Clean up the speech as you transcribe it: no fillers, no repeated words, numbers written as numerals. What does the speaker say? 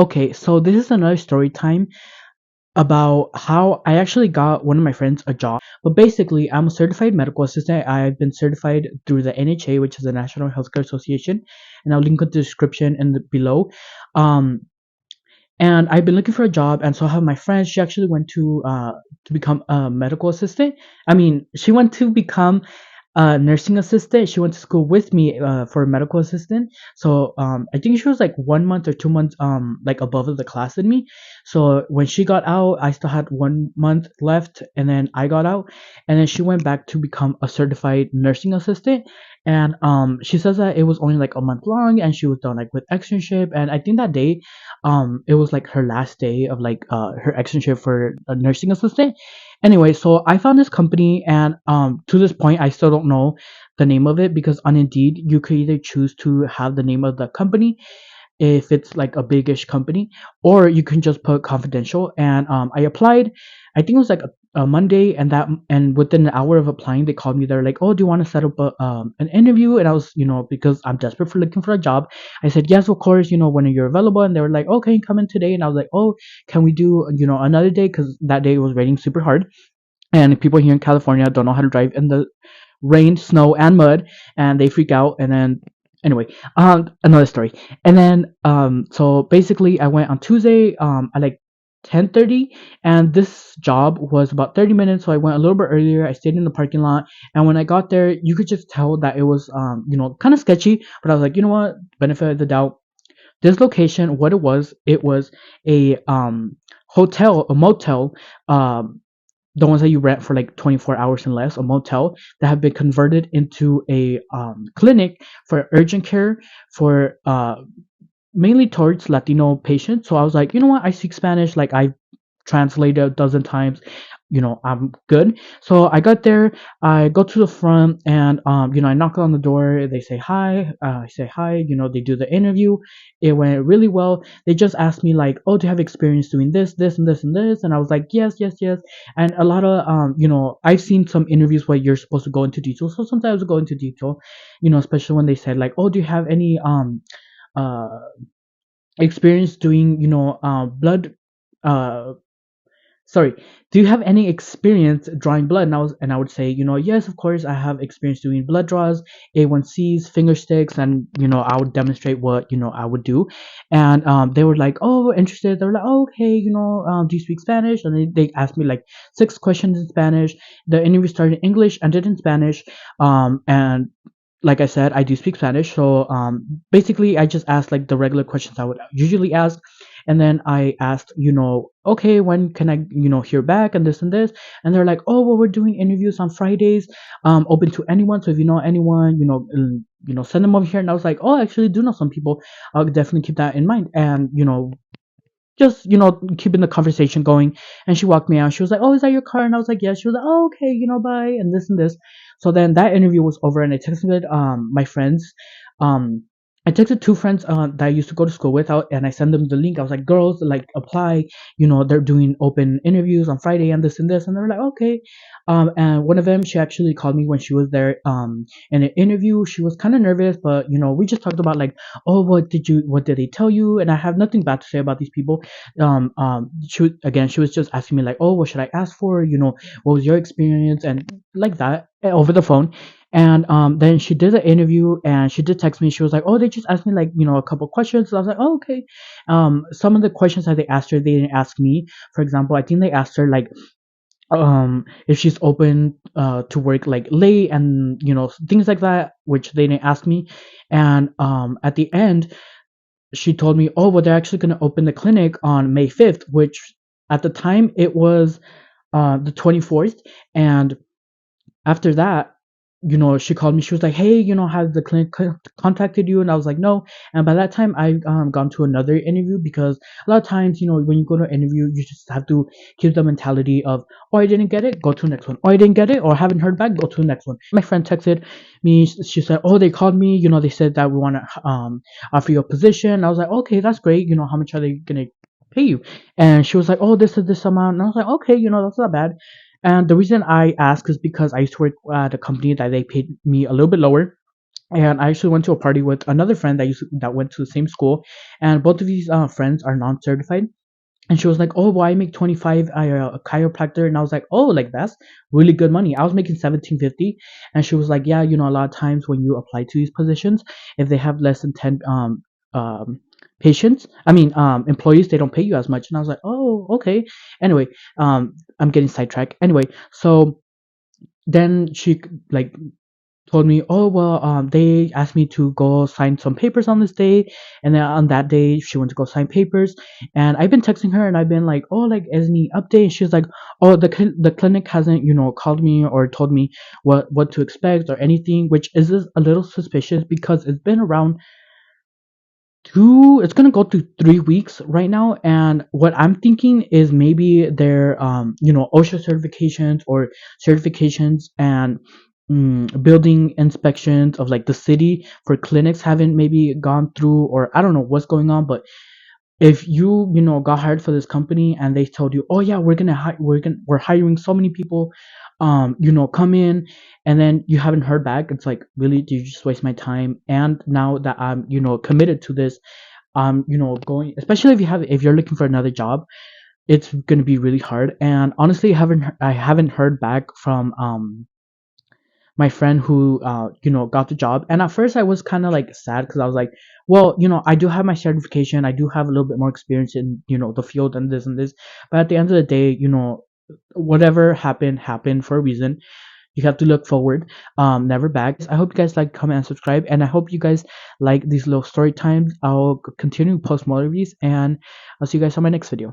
Okay, so this is another story time about how I actually got one of my friends a job. But basically, I'm a certified medical assistant. I've been certified through the NHA, which is the National Healthcare Association, and I'll link it in the description in the below. Um, and I've been looking for a job, and so I have my friend. She actually went to become a medical assistant. I mean, she went to become a nursing assistant. She went to school with me for a medical assistant. So I think she was like 1 month or 2 months like above the class than me. So when she got out, I still had 1 month left, and then I got out, and then she went back to become a certified nursing assistant. And she says that it was only like a month long, and she was done like with externship. And I think that day it was like her last day of like her externship for a nursing assistant. Anyway, so I found this company, and to this point I still don't know the name of it, because on Indeed you could either choose to have the name of the company if it's like a biggish company, or you can just put confidential. And I applied. I think it was like a Monday, and within an hour of applying, they called me. They're like, "Oh, do you want to set up an interview?" And I was, because I'm desperate for looking for a job, I said yes, of course. When you're available. And they were like, "Okay, come in today." And I was like, "Oh, can we do another day?" Because that day it was raining super hard, and people here in California don't know how to drive in the rain, snow, and mud, and they freak out. And then anyway, another story. And then so basically, I went on Tuesday at like 10:30, and this job was about 30 minutes, so I went a little bit earlier. I stayed in the parking lot, and when I got there, you could just tell that it was kind of sketchy. But I was like, you know what, benefit of the doubt. This location, what it was a hotel, a motel, the ones that you rent for like 24 hours and less, a motel that have been converted into a clinic for urgent care for mainly towards Latino patients. So I was like, you know what, I speak Spanish, like I translated a dozen times. I'm good. So I got there, I go to the front, and I knock on the door. They say hi. I say hi. They do the interview. It went really well. They just asked me like, "Oh, do you have experience doing this and this and this?" And I was like, "Yes, yes, yes." And a lot of I've seen some interviews where you're supposed to go into detail. So sometimes I go into detail, especially when they said like, "Oh, do you have any uh experience doing blood uh sorry, do you have any experience drawing blood?" And I would say, yes, of course, I have experience doing blood draws, A1Cs, finger sticks. And I would demonstrate what I would do. And they were like, "Oh, interested." They were like, "Oh, okay, do you speak Spanish?" And they asked me like 6 questions in Spanish. The interview started in English, ended in Spanish. And like I said, I do speak Spanish. So basically, I just asked like the regular questions I would usually ask. And then I asked, okay, when can I, hear back and this and this. And they're like, "Oh, well, we're doing interviews on Fridays, open to anyone. So if you know anyone, send them over here." And I was like, "Oh, I actually do know some people. I'll definitely keep that in mind." And just keeping the conversation going. And she walked me out. She was like, "Oh, is that your car?" And I was like, "Yes." She was like, "Oh, okay, bye," and this and this. So then that interview was over, and I texted my friends. um I texted two friends that I used to go to school with out, and I sent them the link. I was like, "Girls, like apply, they're doing open interviews on Friday and this and this." And they were like, "Okay." And one of them, she actually called me when she was there in an interview. She was kind of nervous, but we just talked about like, "Oh, what did they tell you?" And I have nothing bad to say about these people. She was just asking me like, "Oh, what should I ask for? What was your experience?" And like that over the phone. And then she did the interview, and she did text me. She was like, "Oh, they just asked me like a couple questions." So I was like, "Oh, okay." Some of the questions that they asked her, they didn't ask me. For example, I think they asked her like if she's open to work like late, and things like that, which they didn't ask me. And at the end, she told me, "Oh, well, they're actually going to open the clinic on May 5th," which at the time it was the 24th. And after that, she called me. She was like, "Hey, has the clinic contacted you?" And I was like, "No." And by that time, I gone to another interview, because a lot of times, when you go to an interview, you just have to keep the mentality of, "Oh, I didn't get it, go to the next one. Oh, I didn't get it, or haven't heard back, go to the next one." My friend texted me. She said, "Oh, they called me. They said that we want to offer you a position." I was like, "Okay, that's great. How much are they gonna pay you?" And she was like, "Oh, this is this amount." And I was like, "Okay, that's not bad." And the reason I ask is because I used to work at a company that they paid me a little bit lower. And I actually went to a party with another friend that went to the same school, and both of these friends are non-certified. And she was like, "Oh, well, I make 25 a chiropractor," and I was like, "Oh, like that's really good money." I was making 1750, and she was like, "Yeah, a lot of times when you apply to these positions, if they have less than 10 um patients, employees, they don't pay you as much." And I was like, "Oh, okay." Anyway, I'm getting sidetracked. Anyway, so then she like told me, "Oh, well, they asked me to go sign some papers on this day," and then on that day she went to go sign papers, and I've been texting her and I've been like, "Oh, like, is any update?" And she's like, "Oh, the clinic hasn't called me or told me what to expect or anything," which is a little suspicious because it's been around it's gonna go through 3 weeks right now, and what I'm thinking is maybe their OSHA certifications or certifications and building inspections of like the city for clinics haven't maybe gone through, or I don't know what's going on. But if you got hired for this company and they told you, "Oh yeah, we're hiring so many people, come in," and then you haven't heard back, it's like, really, did you just waste my time? And now that I'm committed to this, going, especially if you're looking for another job, it's gonna be really hard. And honestly, I haven't heard back from my friend who got the job. And at first I was kind of like sad because I was like, well, I do have my certification, I do have a little bit more experience in the field and this and this. But at the end of the day, whatever happened for a reason. You have to look forward, never back. I hope you guys like, comment, and subscribe, and I hope you guys like these little story times. I'll continue to post more of these, and I'll see you guys on my next video.